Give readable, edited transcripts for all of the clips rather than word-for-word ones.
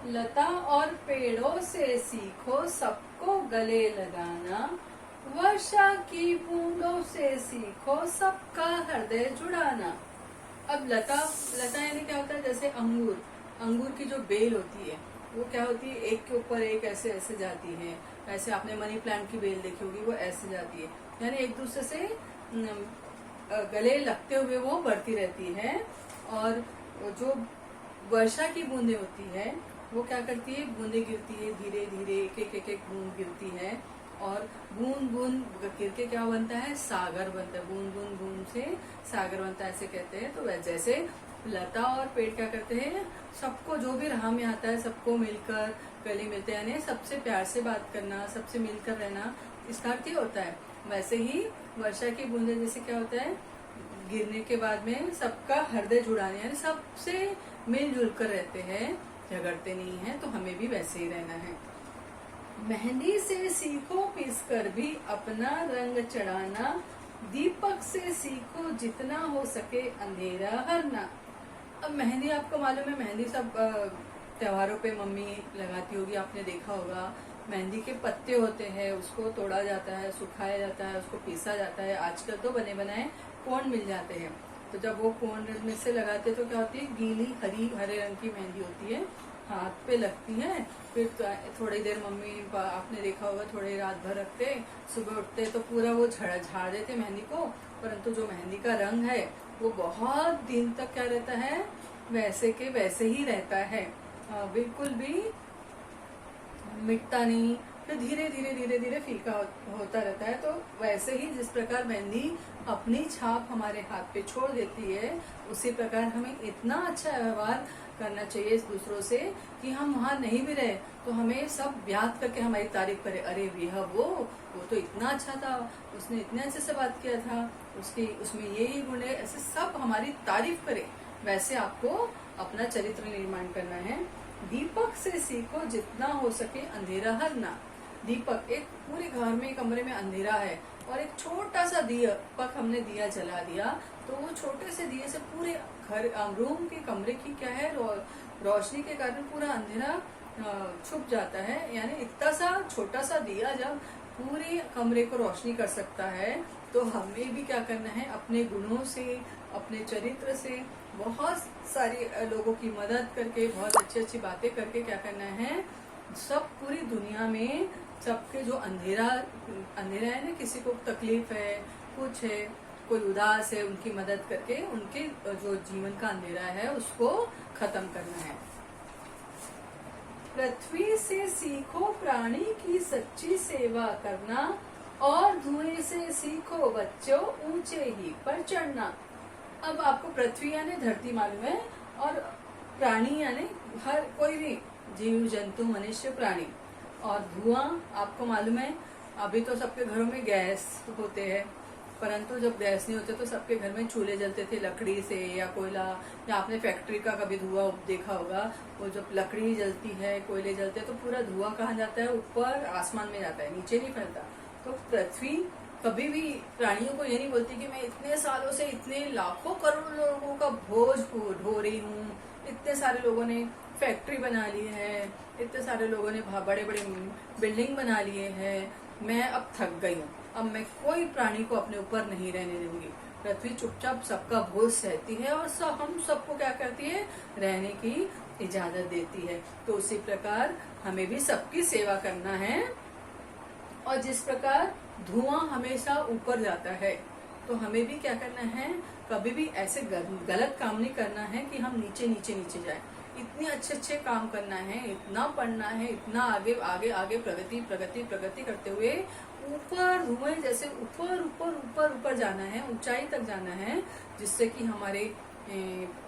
लता और पेड़ों से सीखो सबको गले लगाना, वर्षा की बूंदों से सीखो सबका हृदय जुड़ाना। अब लता लता यानी क्या होता है, जैसे अंगूर, अंगूर की जो बेल होती है वो क्या होती है, एक के ऊपर एक ऐसे ऐसे जाती है। ऐसे आपने मनी प्लांट की बेल देखी होगी, वो ऐसे जाती है, यानी एक दूसरे से गले लगते हुए वो बढ़ती रहती है। और जो वर्षा की बूंदें होती है वो क्या करती है, बूंदे गिरती है, धीरे धीरे एक एक बूंद गिरती है, और बूंद बूंद गिर के क्या बनता है, सागर बनता है। बूंद बूंद बूंद से सागर बनता है, ऐसे कहते हैं। तो जैसे लता और पेड़ क्या करते हैं, सबको जो भी राह में आता है सबको मिलकर गले मिलते हैं, यानी सबसे प्यार से बात करना, सबसे मिलकर रहना, इसका अर्थ ही होता है। वैसे ही वर्षा की बूंदे जैसे क्या होता है, गिरने के बाद में सबका हृदय जुड़ाने, यानी सबसे मिलजुल कर रहते हैं, झगड़ते नहीं है। तो हमें भी वैसे ही रहना है। मेहंदी से सीखो पीसकर भी अपना रंग चढ़ाना, दीपक से सीखो जितना हो सके अंधेरा हरना। अब मेहंदी आपको मालूम है, मेहंदी सब त्योहारों पे मम्मी लगाती होगी, आपने देखा होगा। मेहंदी के पत्ते होते हैं, उसको तोड़ा जाता है, सुखाया जाता है, उसको पीसा जाता है। आजकल तो बने बनाए कोन मिल जाते हैं। तो जब वो कोन में से लगाते तो क्या होती है, गीली हरे रंग की मेहंदी होती है, हाथ पे लगती है। फिर थोड़ी देर मम्मी आपने देखा होगा, थोड़ी रात भर रखते, सुबह उठते तो पूरा वो झाड़ देते मेहंदी को। परंतु जो मेहंदी का रंग है वो बहुत दिन तक क्या रहता है, वैसे के वैसे ही रहता है, बिल्कुल भी मिटता नहीं। फिर धीरे धीरे धीरे धीरे फीका होता रहता है। तो वैसे ही जिस प्रकार मेहंदी अपनी छाप हमारे हाथ पे छोड़ देती है, उसी प्रकार हमें इतना अच्छा व्यवहार करना चाहिए इस दूसरों से कि हम वहां नहीं भी रहे तो हमें सब याद करके हमारी तारीफ करे। अरे भैया वो तो इतना अच्छा था, उसने इतने अच्छे से बात किया था, उसमें ये गुण है, ऐसे सब हमारी तारीफ करे। वैसे आपको अपना चरित्र निर्माण करना है। दीपक से सीखो जितना हो सके अंधेरा हरना। दीपक, एक पूरे घर में कमरे में अंधेरा है और एक छोटा सा दीपक हमने दिया जला दिया, तो वो छोटे से दिए से पूरे घर रूम के कमरे की क्या है, रोशनी के कारण पूरा अंधेरा छुप जाता है। यानी इतना सा छोटा सा दिया जब पूरे कमरे को रोशनी कर सकता है, तो हमें भी क्या करना है, अपने गुणों से, अपने चरित्र से, बहुत सारी लोगों की मदद करके, बहुत अच्छी अच्छी बातें करके क्या करना है, सब पूरी दुनिया में सबके जो अंधेरा है ना, किसी को तकलीफ है, कुछ है, कोई उदास है, उनकी मदद करके उनके जो जीवन का अंधेरा है उसको खत्म करना है। पृथ्वी से सीखो प्राणी की सच्ची सेवा करना, और धुएं से सीखो बच्चों ऊंचे ही पर चढ़ना। अब आपको पृथ्वी यानी धरती मालूम है, और प्राणी यानी हर कोई भी जीव जंतु, मनुष्य, प्राणी। और धुआं आपको मालूम है, अभी तो सबके घरों में गैस होते हैं, परंतु जब गैस नहीं होते तो सबके घर में चूल्हे जलते थे लकड़ी से या कोयला, या आपने फैक्ट्री का कभी धुआं देखा होगा। वो जब लकड़ी जलती है, कोयले जलते हैं, तो पूरा धुआं कहाँ जाता है, ऊपर आसमान में जाता है, नीचे नहीं फैलता। तो पृथ्वी कभी भी प्राणियों को ये नहीं बोलती कि मैं इतने सालों से इतने लाखों करोड़ों लोगों का बोझ ढो रही हूँ, इतने सारे लोगों ने फैक्ट्री बना ली है, इतने सारे लोगों ने बड़े बड़े बिल्डिंग बना लिए हैं, मैं अब थक गई हूँ, अब मैं कोई प्राणी को अपने ऊपर नहीं रहने दूंगी। पृथ्वी चुपचाप सबका बोझ सहती है और हम सबको क्या करती है, रहने की इजाजत देती है। तो उसी प्रकार हमें भी सबकी सेवा करना है। और जिस प्रकार धुआं हमेशा ऊपर जाता है, तो हमें भी क्या करना है, कभी भी ऐसे गलत काम नहीं करना है कि हम नीचे नीचे नीचे जाए। इतने अच्छे अच्छे काम करना है, इतना पढ़ना है, इतना आगे आगे आगे प्रगति प्रगति प्रगति करते हुए ऊपर धुएं जैसे ऊपर ऊपर ऊपर ऊपर जाना है, ऊंचाई तक जाना है, जिससे कि हमारे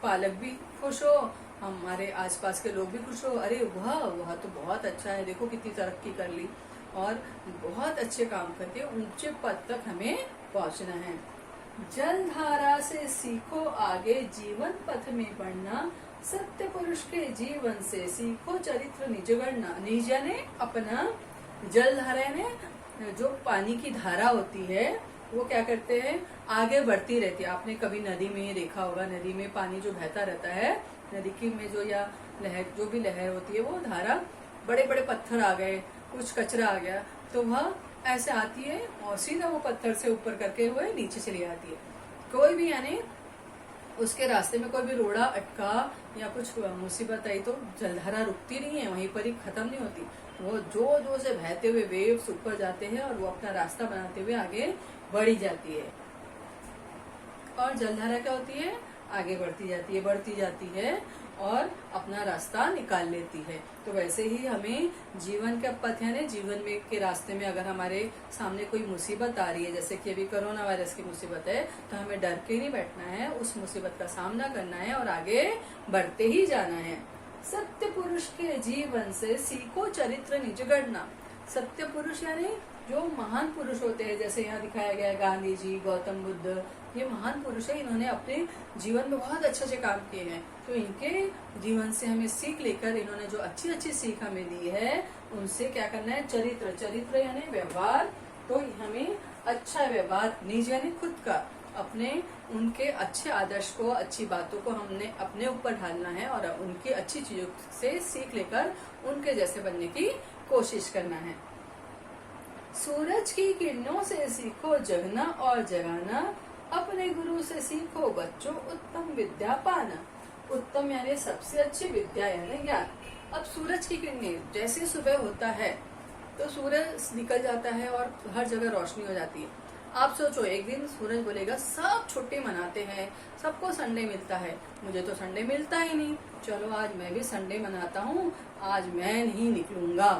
पालक भी खुश हो, हमारे आसपास के लोग भी खुश हो। अरे वह तो बहुत अच्छा है, देखो कितनी तरक्की कर ली, और बहुत अच्छे काम करके ऊंचे पद तक हमें पहुंचना है। जल धारा से सीखो आगे जीवन पथ में बढ़ना, सत्य पुरुष के जीवन से सीखो चरित्र निज गढ़ना। निज ने अपना, जल धारा ने जो पानी की धारा होती है वो क्या करते हैं, आगे बढ़ती रहती है। आपने कभी नदी में देखा होगा, नदी में पानी जो बहता रहता है, नदी की में जो या लहर, जो भी लहर होती है वो धारा, बड़े बड़े पत्थर आ गए, कुछ कचरा आ गया, तो वह ऐसे आती है और सीधा वो पत्थर से ऊपर करके हुए नीचे चली आती है। कोई भी यानी उसके रास्ते में कोई भी रोड़ा अटका या कुछ मुसीबत आई तो जलधारा रुकती नहीं है, वहीं पर ही खत्म नहीं होती। वो जो से बहते हुए वेव्स ऊपर जाते हैं और वो अपना रास्ता बनाते हुए आगे बढ़ी जाती है। और जलधारा क्या होती है, आगे बढ़ती जाती है और अपना रास्ता निकाल लेती है। तो वैसे ही हमें जीवन का पथ यानी जीवन में के रास्ते में अगर हमारे सामने कोई मुसीबत आ रही है, जैसे कि अभी कोरोना वायरस की मुसीबत है, तो हमें डर के नहीं बैठना है, उस मुसीबत का सामना करना है और आगे बढ़ते ही जाना है। सत्य पुरुष के जीवन से सीखो चरित्र निज गढ़ना। सत्य पुरुष यानी जो महान पुरुष होते हैं, जैसे यहाँ दिखाया गया है गांधी जी, गौतम बुद्ध, ये महान पुरुष है, इन्होंने अपने जीवन में बहुत अच्छे काम किए हैं। तो इनके जीवन से हमें सीख लेकर, इन्होंने जो अच्छी सीख हमें दी है, उनसे क्या करना है, चरित्र यानी व्यवहार। तो हमें अच्छा व्यवहार, निज यानी खुद का, अपने उनके अच्छे आदर्श को, अच्छी बातों को हमने अपने ऊपर ढालना है और उनकी अच्छी चीजों से सीख लेकर उनके जैसे बनने की कोशिश करना है। सूरज की किरणों से सीखो जगना और जगाना, अपने गुरु से सीखो बच्चों उत्तम विद्या पाना। उत्तम यानी सबसे अच्छी विद्या यानी ज्ञान। अब सूरज की किरणें, जैसे सुबह होता है तो सूरज निकल जाता है और हर जगह रोशनी हो जाती है। आप सोचो, एक दिन सूरज बोलेगा सब छुट्टी मनाते हैं, सबको संडे मिलता है, मुझे तो संडे मिलता ही नहीं, चलो आज मैं भी संडे मनाता हूँ, आज मैं नहीं निकलूंगा।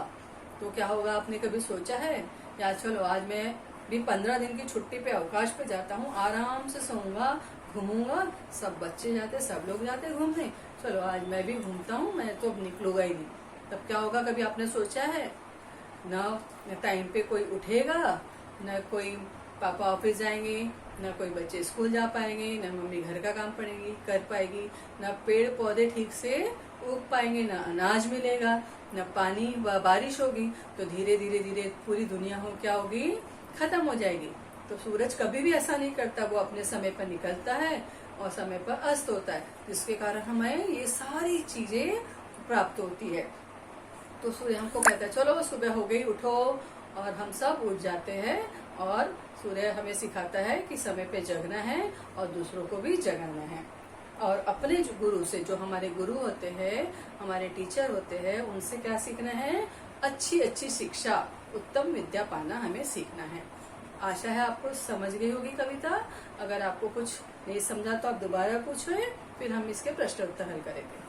तो क्या होगा, आपने कभी सोचा है? या चलो आज मैं भी 15 दिन की छुट्टी पे अवकाश पे जाता हूँ, आराम से सोऊंगा, घूमूंगा, सब बच्चे जाते, सब लोग जाते घूमने, चलो आज मैं भी घूमता हूँ, मैं तो अब निकलूंगा ही नहीं। तब क्या होगा, कभी आपने सोचा है? ना टाइम पे कोई उठेगा, न कोई पापा ऑफिस जाएंगे, न कोई बच्चे स्कूल जा पाएंगे, न मम्मी घर का काम कर पाएगी, न पेड़ पौधे ठीक से उग पाएंगे, न अनाज मिलेगा, न पानी बारिश होगी। तो धीरे धीरे पूरी दुनिया क्या होगी, खत्म हो जाएगी। तो सूरज कभी भी ऐसा नहीं करता, वो अपने समय पर निकलता है और समय पर अस्त होता है, जिसके कारण हमें ये सारी चीजें प्राप्त होती है। तो सूर्य हमको कहता है चलो सुबह हो गई, उठो, और हम सब उठ जाते हैं। और सूर्य हमें सिखाता है कि समय पे जगना है और दूसरों को भी जगाना है। और अपने गुरु से, जो हमारे गुरु होते हैं, हमारे टीचर होते हैं, उनसे क्या सीखना है, अच्छी शिक्षा, उत्तम विद्या पाना हमें सीखना है। आशा है आपको समझ गई होगी कविता। अगर आपको कुछ नहीं समझा तो आप दोबारा पूछें, फिर हम इसके प्रश्न उत्तर हल करेंगे।